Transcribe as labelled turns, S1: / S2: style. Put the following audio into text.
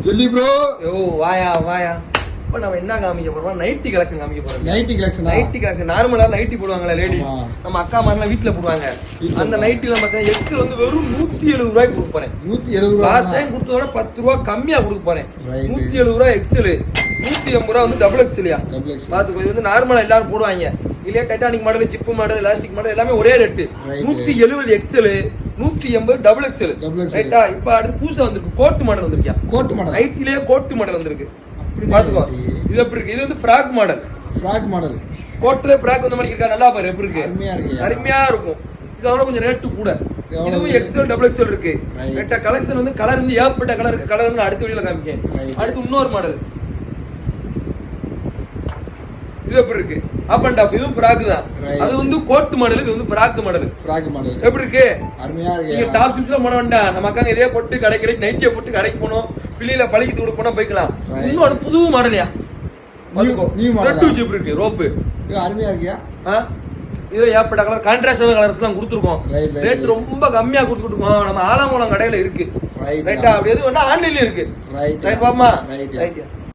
S1: சொல்லி ப்ரோ.
S2: யோ வாயா. இப்போ நம்ம என்ன காமிக்க போறோம்? நைட்டி கலெக்ஷன் காமிக்க போறோம்.
S1: நைட்டி கலெக்ஷன்
S2: நார்மலா நைட்டி போடுவாங்களா லேடிஸ், நம்ம அக்கா மாதிரிலாம் வீட்டுல போடுவாங்க. அந்த நைட்டில பார்த்தா எக்ஸல் வந்து வெறும் 170 ரூபாய்க்கு கொடுக்க போறேன்.
S1: 170 ரூபாய்.
S2: லாஸ்ட் டைம் கொடுத்ததோட 10 ரூபா கம்மியா கொடுக்க போறேன். 170 ரூபாய் எக்ஸல், 180 ரூபா வந்து டபுள் எக்ஸல்யா. பாத்துக்கோ, இது வந்து நார்மலா எல்லாரும் போடுவாங்க இல்லையா? Titanic model, zip model, elastic model எல்லாமே ஒரே ரேட்டு. 170 XL, 180 double XL. ரைட்டா? இப்ப அடுத்து புதுசா வந்திருக்கு கோட் மாடல் வந்திருக்கியா?
S1: கோட் மாடல்
S2: நைட்டிலேயே கோட் மாடல் வந்திருக்கு. பாத்துக்கோ, இது எப்படி இருக்கு? இது வந்து ஃப்ராக் மாடல். கோட்ல ஃப்ராக் வந்து மாதிரி இருக்கா? நல்லா பாரு எப்படி இருக்கு. அருமையா இருக்கும். இதோட கொஞ்சம் ரேட்டு கூட. இதுவும் எக்ஸல் டபுள் எக்ஸல் இருக்கு. ரைட்டா? கலெக்ஷன் வந்து கலர் வந்து ஏகப்பட்ட கலர் இருக்கு. கலர் வந்து அடுத்த வீடியோல காமிக்கேன். அடுத்து இன்னொரு மாடல் இது எப்படி இருக்கு? Up and top. இதுவும் ஃப்ராக் தான். அது வந்து கோட் மாடல், இது வந்து ஃப்ராக் மாடல். எப்படி இருக்கு?
S1: அருமையா இருக்கு.
S2: நீங்க டாப் ஷிப்ஸ்லாம் போட வேண்டாம். நம்ம அக்காங்க இதே போட்டு கடைக்கு நைட்டியை போட்டு கடைக்கு போனோம், பிள்ளையில பழகி தூடு போனா போய்க்கலாம். இன்னொரு புது மாடலையா? ரெட் ஜிப் இருக்கு, ரோப்பு.
S1: அருமையா இருக்கியா?
S2: இது ஏற்பட்ட கலர், கான்ட்ராஸ்டான கலர்ஸ் எல்லாம் கொடுத்துருக்கோம். ரேட் ரொம்ப கம்மியா கொடுத்துருக்கோம். நம்ம ஆலங்குளம் கடையில இருக்கு. ரைட்டா? அப்படி எது வேணா ஆன்லைன்ல இருக்கு. ரைட் பாப்பா.